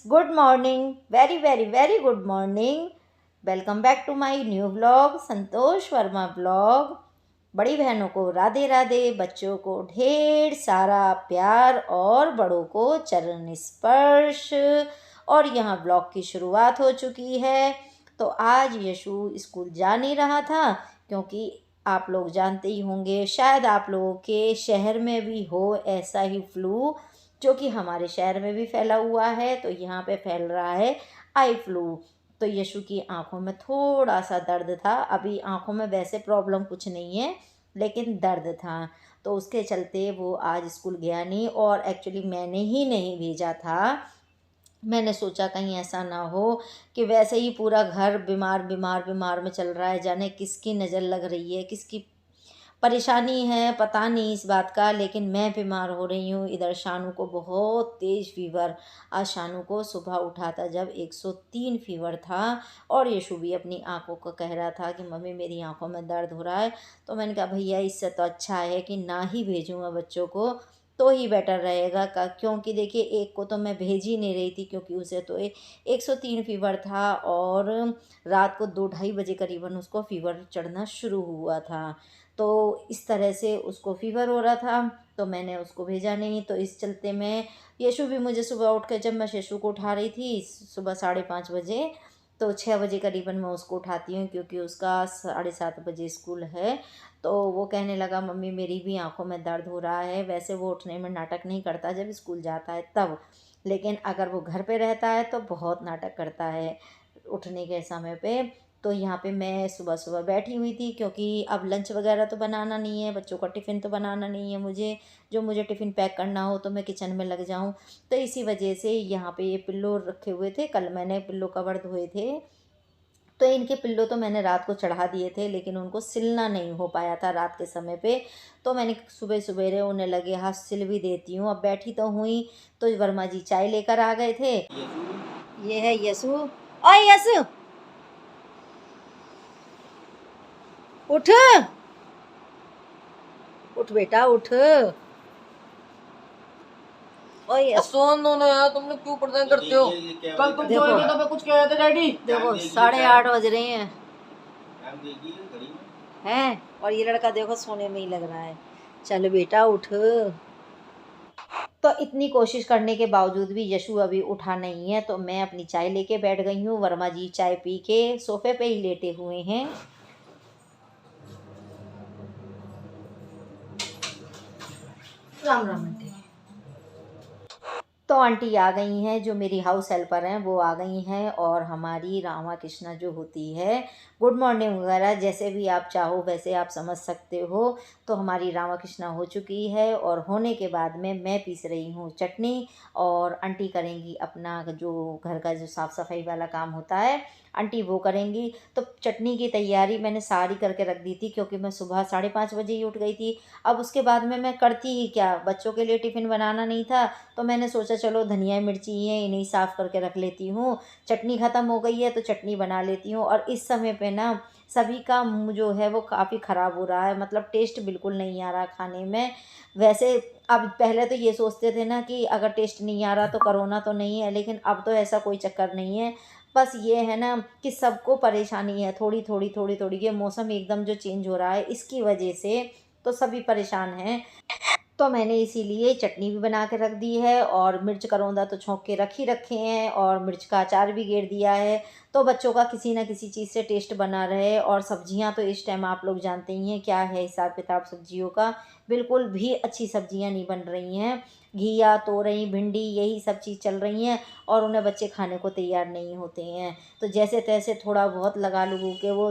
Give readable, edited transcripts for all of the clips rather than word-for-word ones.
Good morning, very very very good morning. Welcome back to my new vlog, Santosh Verma vlog. बड़ी बहनों को राधे राधे, बच्चों को ढेर सारा प्यार और बड़ों को चरण स्पर्श। और यहाँ ब्लॉग की शुरुआत हो चुकी है। तो आज यशु स्कूल जा नहीं रहा था क्योंकि आप लोग जानते ही होंगे, शायद आप लोगों के शहर में भी हो ऐसा ही फ्लू, जो कि हमारे शहर में भी फैला हुआ है। तो यहाँ पे फैल रहा है आई फ्लू। तो यशु की आंखों में थोड़ा सा दर्द था। अभी आंखों में वैसे प्रॉब्लम कुछ नहीं है, लेकिन दर्द था। तो उसके चलते वो आज स्कूल गया नहीं, और एक्चुअली मैंने ही नहीं भेजा था। मैंने सोचा कहीं ऐसा ना हो कि वैसे ही पूरा घर बीमार बीमार बीमार में चल रहा है, जाने किसकी नज़र लग रही है, किसकी परेशानी है, पता नहीं इस बात का। लेकिन मैं बीमार हो रही हूँ। इधर शानू को बहुत तेज़ फीवर। आज शानू को सुबह उठा था जब 103 फीवर था। और यशु भी अपनी आंखों को कह रहा था कि मम्मी मेरी आंखों में दर्द हो रहा है। तो मैंने कहा भैया इससे तो अच्छा है कि ना ही भेजूँगा बच्चों को, तो ही बेटर रहेगा का, क्योंकि देखिए एक को तो मैं भेज ही नहीं रही थी क्योंकि उसे तो 103 फीवर था, और रात को 2-2:30 बजे करीबन उसको फीवर चढ़ना शुरू हुआ था। तो इस तरह से उसको फ़ीवर हो रहा था, तो मैंने उसको भेजा नहीं। तो इस चलते में यशु भी मुझे सुबह उठ कर, जब मैं यशु को उठा रही थी सुबह 5:30 बजे, तो 6 बजे करीबन मैं उसको उठाती हूँ क्योंकि उसका 7:30 बजे स्कूल है। तो वो कहने लगा मम्मी मेरी भी आंखों में दर्द हो रहा है। वैसे वो उठने में नाटक नहीं करता जब स्कूल जाता है तब, लेकिन अगर वो घर पे रहता है तो बहुत नाटक करता है उठने के समय पे। तो यहाँ पे मैं सुबह सुबह बैठी हुई थी क्योंकि अब लंच वगैरह तो बनाना नहीं है, बच्चों का टिफ़िन तो बनाना नहीं है मुझे। जो मुझे टिफ़िन पैक करना हो तो मैं किचन में लग जाऊँ। तो इसी वजह से यहाँ पे ये पिल्लो रखे हुए थे, कल मैंने पिल्लो कवर धोए थे। तो इनके पिल्लो तो मैंने रात को चढ़ा दिए थे, लेकिन उनको सिलना नहीं हो पाया था रात के समय पे। तो मैंने सुबह सवेरे उन्हें लगे हाँ सिल भी देती हूँ। अब बैठी तो हुई, तो वर्मा जी चाय लेकर आ गए थे। ये है यसु। ओए यसु उठ, उठ बेटा उठ। ओए यसु सोन दो ना यार, तुम लोग क्यों परेशान करते हो? कल तुम देखो। सोए थे तो मैं कुछ कह रहे थे डैडी। देखो 8:30 बज रहे हैं और ये लड़का देखो सोने में ही लग रहा है। चल बेटा उठ। तो इतनी कोशिश करने के बावजूद भी यशु अभी उठा नहीं है, तो मैं अपनी चाय लेके बैठ गई हूँ। वर्मा जी चाय पी के सोफे पे ही लेटे हुए हैं। राम राम आंटी। तो आंटी आ गई हैं, जो मेरी हाउस हेल्पर हैं वो आ गई हैं, और हमारी रामा कृष्णा जो होती है, गुड मॉर्निंग वगैरह जैसे भी आप चाहो वैसे आप समझ सकते हो। तो हमारी रामा कृष्णा हो चुकी है, और होने के बाद में मैं पीस रही हूँ चटनी, और आंटी करेंगी अपना जो घर का जो साफ़ सफाई वाला काम होता है, आंटी वो करेंगी। तो चटनी की तैयारी मैंने सारी करके रख दी थी क्योंकि मैं सुबह 5:30 बजे ही उठ गई थी। अब उसके बाद में मैं करती ही क्या, बच्चों के लिए टिफ़िन बनाना नहीं था, तो मैंने सोचा चलो धनिया मिर्ची है इन्हें साफ़ करके रख लेती हूँ। चटनी ख़त्म हो गई है तो चटनी बना लेती हूँ। और इस समय पे ना सभी का मुँह जो है वो काफ़ी ख़राब हो रहा है, मतलब टेस्ट बिल्कुल नहीं आ रहा खाने में। वैसे अब पहले तो ये सोचते थे ना कि अगर टेस्ट नहीं आ रहा तो कोरोना तो नहीं है, लेकिन अब तो ऐसा कोई चक्कर नहीं है। बस ये है ना कि सबको परेशानी है थोड़ी थोड़ी थोड़ी थोड़ी। ये मौसम एकदम जो चेंज हो रहा है इसकी वजह से तो सभी परेशान हैं। तो मैंने इसीलिए चटनी भी बना के रख दी है, और मिर्च करौंदा तो छौंक के रख ही रखे हैं, और मिर्च का अचार भी गेर दिया है। तो बच्चों का किसी ना किसी चीज़ से टेस्ट बना रहे। और सब्जियां तो इस टाइम आप लोग जानते ही हैं क्या है हिसाब किताब सब्जियों का, बिल्कुल भी अच्छी सब्जियां नहीं बन रही हैं। घिया, तोरई, भिंडी यही सब चीज़ चल रही हैं, और उन्हें बच्चे खाने को तैयार नहीं होते हैं। तो जैसे तैसे थोड़ा बहुत लगा लूगू के, वो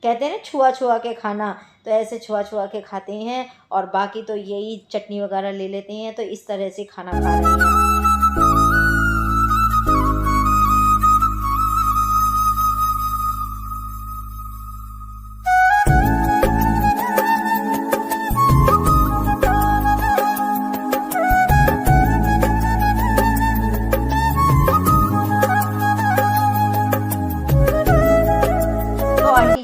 कहते हैं ना छुआ छुआ के खाना, तो ऐसे छुआ छुआ के खाते हैं, और बाकी तो यही चटनी वगैरह ले लेते हैं। तो इस तरह से खाना खा रहे हैं।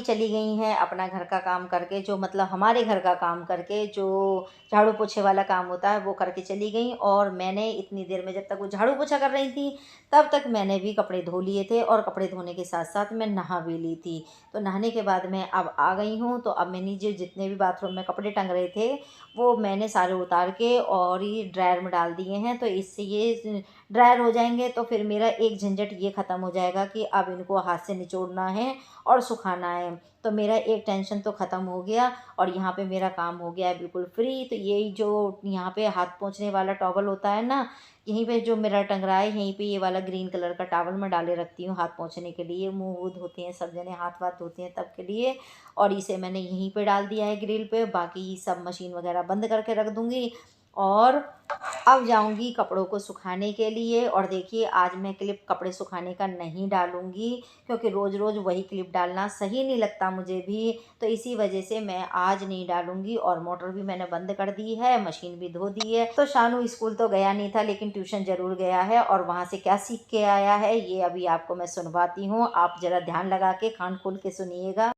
चली गई हैं अपना घर का काम करके, जो मतलब हमारे घर का काम करके, जो झाड़ू पोछे वाला काम होता है वो करके चली गई। और मैंने इतनी देर में, जब तक वो झाड़ू पोछा कर रही थी तब तक मैंने भी कपड़े धो लिए थे, और कपड़े धोने के साथ साथ मैं नहा भी ली थी। तो नहाने के बाद मैं अब आ गई हूँ। तो अब मैंने जो जितने भी बाथरूम में कपड़े टंग रहे थे वो मैंने सारे उतार के और ये ड्रायर में डाल दिए हैं। तो इससे ये ड्रायर हो जाएंगे तो फिर मेरा एक झंझट ये ख़त्म हो जाएगा कि अब इनको हाथ से निचोड़ना है और सुखाना है। तो मेरा एक टेंशन तो ख़त्म हो गया, और यहाँ पे मेरा काम हो गया है बिल्कुल फ्री। तो यही जो यहाँ पे हाथ पोंछने वाला टॉवल होता है ना, यहीं पे जो मेरा टंग रहा है, यहीं पे ये वाला ग्रीन कलर का टॉवल मैं डाले रखती हूँ हाथ पोंछने के लिए। मुँह वूह धोते हैं सब जने, हाथ वाथ धोते हैं तब के लिए। और इसे मैंने यहीं पे डाल दिया है ग्रिल पे। बाकी सब मशीन वगैरह बंद करके रख दूँगी, और अब जाऊंगी कपड़ों को सुखाने के लिए। और देखिए आज मैं क्लिप कपड़े सुखाने का नहीं डालूंगी, क्योंकि रोज़ रोज़ वही क्लिप डालना सही नहीं लगता मुझे भी। तो इसी वजह से मैं आज नहीं डालूंगी। और मोटर भी मैंने बंद कर दी है, मशीन भी धो दी है। तो शानू स्कूल तो गया नहीं था, लेकिन ट्यूशन ज़रूर गया है, और वहाँ से क्या सीख के आया है ये अभी आपको मैं सुनवाती हूँ। आप ज़रा ध्यान लगा के कान खोल के सुनिएगा।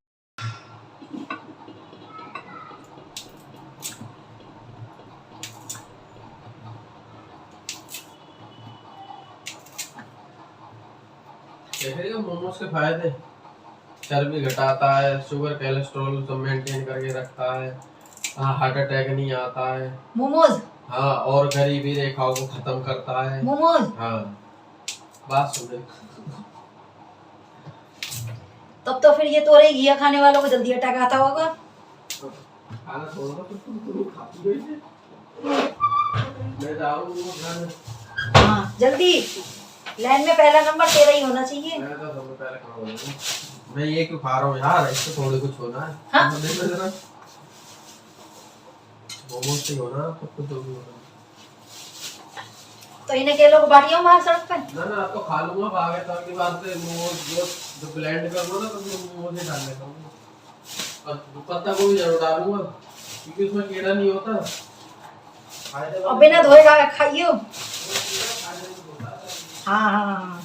देखेगा मोमोज के फायदे, चर्बी घटाता है, शुगर कोलेस्ट्रॉल सब मेंटेन करके रखता है, हाँ हार्ट अटैक नहीं आता है। मोमोज, हाँ, और गरीबी रेखाओं को खत्म करता है मोमोज। हाँ, बात सुन। तब तो फिर ये तो रही घिया खाने वालों को जल्दी अटैक आता होगा। खाना छोड़ो तो तुम खाती रही थी। मैं जाऊँ हाँ जल्दी, लाइन में पहला नंबर तेरा ही होना चाहिए। मैं तो सबसे पहले खाऊंगा। मैं ये क्यों खा रहा हूँ यार, इससे थोड़ी कुछ होना है। हाँ? मोमोज से होना तो कुछ तो भी होना। तो इन्हें के लोग बाटियों मार सड़क पे। ना ना, अब तो खा लूंगा, आगे तो अगली बार से मोमोज जो ब्लेंड कर लो ना तो मैं मोमोज ही डाल लेता हूँ, और पत्ता गोभी जरूर डालूंगा क्योंकि उसमें कीड़ा नहीं होता। और बिना धोए खाइयो। हाँ हाँ हाँ।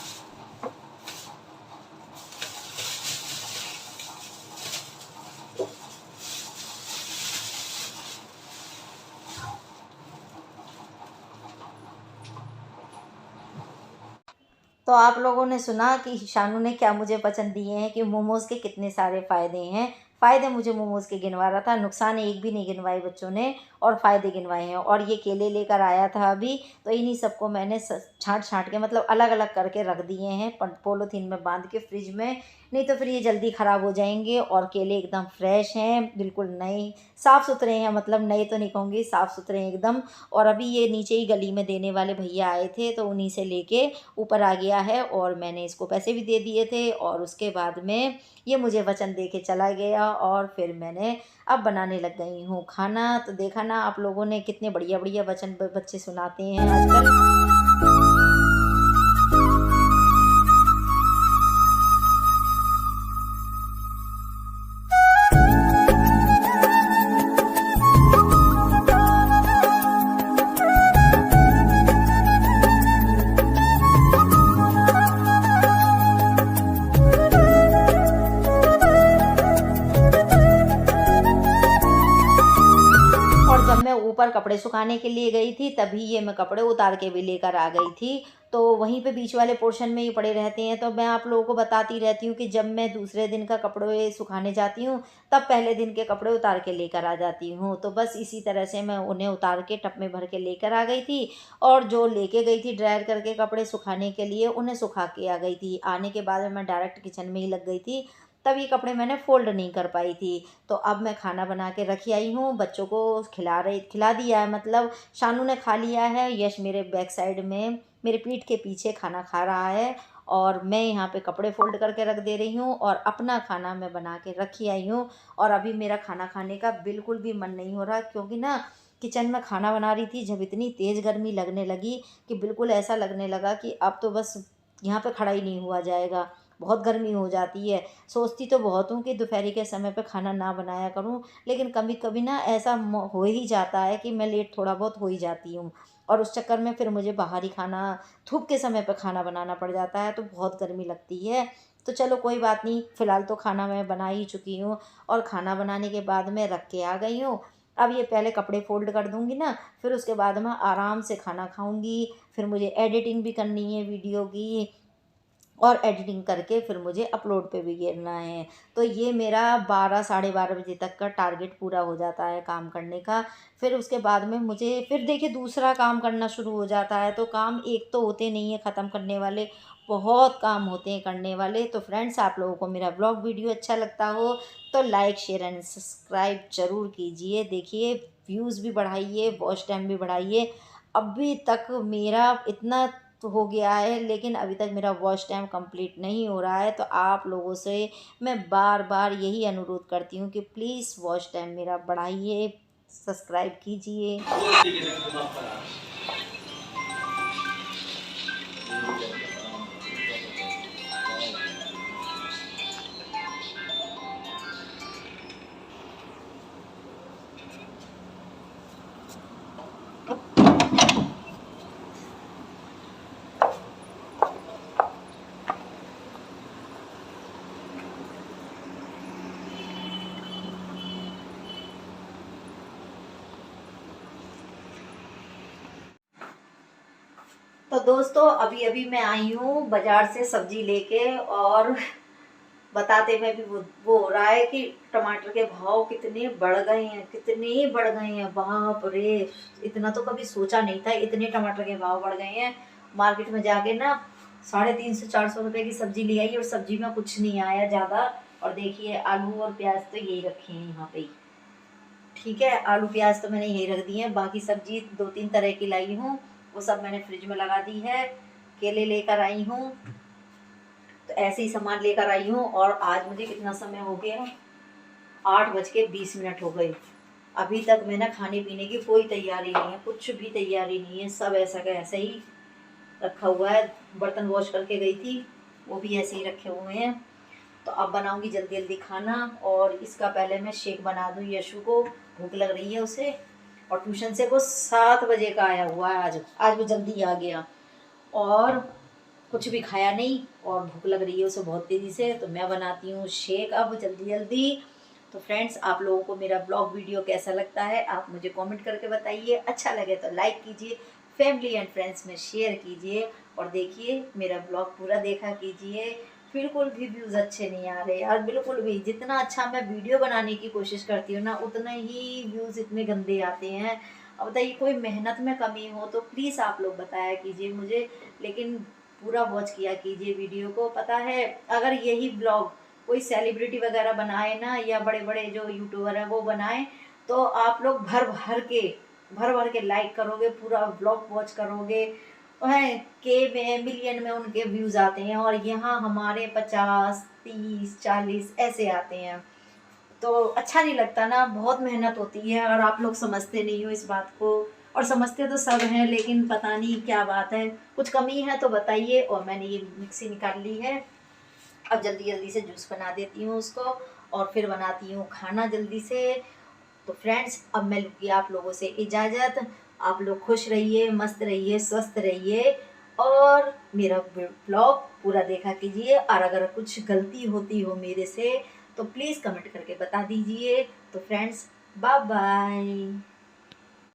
तो आप लोगों ने सुना कि शानू ने क्या मुझे पसंद दिए हैं, कि मोमोज़ के कितने सारे फ़ायदे हैं। फ़ायदे मुझे मोमोज़ के गिनवा रहा था, नुकसान एक भी नहीं गिनवाए बच्चों ने, और फ़ायदे गिनवाए हैं। और ये केले लेकर आया था अभी, तो इन्हीं सबको मैंने छाँट छाँट के मतलब अलग अलग करके रख दिए हैं पॉलीथीन में बांध के फ्रिज में, नहीं तो फिर ये जल्दी ख़राब हो जाएंगे। और केले एकदम फ्रेश हैं, बिल्कुल नए साफ़ सुथरे हैं, मतलब नए तो नहीं कहूँगी, साफ़ सुथरे हैं एकदम। और अभी ये नीचे ही गली में देने वाले भैया आए थे, तो उन्हीं से लेके ऊपर आ गया है, और मैंने इसको पैसे भी दे दिए थे। और उसके बाद में ये मुझे वचन दे के चला गया, और फिर मैंने अब बनाने लग गई हूँ खाना। तो देखा ना आप लोगों ने, कितने बढ़िया बढ़िया वचन बच्चे सुनाते हैं आजकल। और जब मैं ऊपर कपड़े सुखाने के लिए गई थी तभी ये मैं कपड़े उतार के भी लेकर आ गई थी। तो वहीं पे बीच वाले पोर्शन में ही पड़े रहते हैं। तो मैं आप लोगों को बताती रहती हूँ कि जब मैं दूसरे दिन का कपड़े सुखाने जाती हूँ तब पहले दिन के कपड़े उतार के लेकर आ जाती हूँ। तो बस इसी तरह से मैं उन्हें उतार के टब में भर के लेकर आ गई थी, और जो लेके गई थी ड्रायर करके कपड़े सुखाने के लिए उन्हें सुखा के आ गई थी। आने के बाद मैं डायरेक्ट किचन में ही लग गई थी, तब ये कपड़े मैंने फ़ोल्ड नहीं कर पाई थी। तो अब मैं खाना बना के रखी आई हूँ, बच्चों को खिला दिया है, मतलब शानू ने खा लिया है, यश मेरे बैक साइड में मेरे पीठ के पीछे खाना खा रहा है, और मैं यहाँ पे कपड़े फ़ोल्ड करके रख दे रही हूँ, और अपना खाना मैं बना के रखी आई हूँ। और अभी मेरा खाना खाने का बिल्कुल भी मन नहीं हो रहा, क्योंकि ना किचन में खाना बना रही थी, जब इतनी तेज़ गर्मी लगने लगी कि बिल्कुल ऐसा लगने लगा कि अब तो बस यहाँ पे खड़ा ही नहीं हुआ जाएगा, बहुत गर्मी हो जाती है। सोचती तो बहुत हूँ कि दोपहर के समय पे खाना ना बनाया करूँ, लेकिन कभी कभी ना ऐसा हो ही जाता है कि मैं लेट थोड़ा बहुत हो ही जाती हूँ, और उस चक्कर में फिर मुझे बाहर ही खाना, धूप के समय पे खाना बनाना पड़ जाता है, तो बहुत गर्मी लगती है। तो चलो कोई बात नहीं, फ़िलहाल तो खाना मैं बना ही चुकी हूँ और खाना बनाने के बाद मैं रख के आ गई हूँ। अब ये पहले कपड़े फ़ोल्ड कर दूँगी ना, फिर उसके बाद मैं आराम से खाना खाऊँगी। फिर मुझे एडिटिंग भी करनी है वीडियो की, और एडिटिंग करके फिर मुझे अपलोड पे भी गिरना है। तो ये मेरा 12 साढ़े 12 बजे तक का टारगेट पूरा हो जाता है काम करने का। फिर उसके बाद में मुझे फिर देखिए दूसरा काम करना शुरू हो जाता है। तो काम एक तो होते नहीं हैं ख़त्म करने वाले, बहुत काम होते हैं करने वाले। तो फ्रेंड्स, आप लोगों को मेरा ब्लॉग वीडियो अच्छा लगता हो तो लाइक शेयर एंड सब्सक्राइब ज़रूर कीजिए। देखिए व्यूज़ भी बढ़ाइए, वॉच टाइम भी बढ़ाइए। अभी तक मेरा इतना तो हो गया है, लेकिन अभी तक मेरा वॉच टाइम कंप्लीट नहीं हो रहा है। तो आप लोगों से मैं बार बार यही अनुरोध करती हूँ कि प्लीज़ वॉच टाइम मेरा बढ़ाइए, सब्सक्राइब कीजिए। तो दोस्तों, अभी अभी मैं आई हूँ बाज़ार से सब्ज़ी लेके, और बताते में भी वो हो रहा है कि टमाटर के भाव कितने बढ़ गए हैं, कितने बढ़ गए हैं, बाप रे। इतना तो कभी सोचा नहीं था, इतने टमाटर के भाव बढ़ गए हैं। मार्केट में जाके ना 350-400 रुपए की सब्जी ले आई, और सब्जी में कुछ नहीं आया ज़्यादा। और देखिए आलू और प्याज तो यही रखे हैं यहाँ पे ही। ठीक है, आलू प्याज तो मैंने यही रख दिए हैं। बाकी सब्जी 2-3 तरह की लाई हूँ, वो सब मैंने फ्रिज में लगा दी है। केले लेकर आई हूँ, तो ऐसे ही सामान लेकर आई हूँ। और आज मुझे कितना समय हो गया, 8:20 हो गए। अभी तक मैंने खाने पीने की कोई तैयारी नहीं है, कुछ भी तैयारी नहीं है, सब ऐसा का ऐसा ही रखा हुआ है। बर्तन वॉश करके गई थी, वो भी ऐसे ही रखे हुए हैं। तो अब बनाऊंगी जल्दी जल्दी खाना, और इसका पहले मैं शेक बना दूँ। यशु को भूख लग रही है उसे, और ट्यूशन से वो 7 बजे का आया हुआ है। आज वो जल्दी आ गया, और कुछ भी खाया नहीं, और भूख लग रही है उसे बहुत तेज़ी से। तो मैं बनाती हूँ शेक अब जल्दी जल्दी। तो फ्रेंड्स, आप लोगों को मेरा ब्लॉग वीडियो कैसा लगता है आप मुझे कमेंट करके बताइए। अच्छा लगे तो लाइक कीजिए, फैमिली एंड फ्रेंड्स में शेयर कीजिए, और देखिए मेरा ब्लॉग पूरा देखा कीजिए। बिल्कुल भी व्यूज़ अच्छे नहीं आ रहे यार, बिल्कुल भी। जितना अच्छा मैं वीडियो बनाने की कोशिश करती हूँ ना, उतना ही व्यूज़ इतने गंदे आते हैं। अब बताइए, कोई मेहनत में कमी हो तो प्लीज़ आप लोग बताया कीजिए मुझे, लेकिन पूरा वॉच किया कीजिए वीडियो को। पता है, अगर यही ब्लॉग कोई सेलिब्रिटी वगैरह बनाए ना, या बड़े बड़े जो यूट्यूबर हैं वो बनाए, तो आप लोग भर भर के लाइक करोगे, पूरा ब्लॉग वॉच करोगे, है के में मिलियन में उनके व्यूज़ आते हैं, और यहाँ हमारे 50, 30, 40 ऐसे आते हैं। तो अच्छा नहीं लगता ना, बहुत मेहनत होती है, और आप लोग समझते नहीं हो इस बात को। और समझते तो सब हैं, लेकिन पता नहीं क्या बात है, कुछ कमी है तो बताइए। और मैंने ये मिक्सी निकाल ली है, अब जल्दी जल्दी से जूस बना देती हूँ उसको, और फिर बनाती हूँ खाना जल्दी से। तो फ्रेंड्स, अब मैं लूँगी आप लोगों से इजाज़त। आप लोग खुश रहिए, मस्त रहिए, स्वस्थ रहिए, और मेरा ब्लॉग पूरा देखा कीजिए। और अगर कुछ गलती होती हो मेरे से तो प्लीज़ कमेंट करके बता दीजिए। तो फ्रेंड्स, बाय बाय।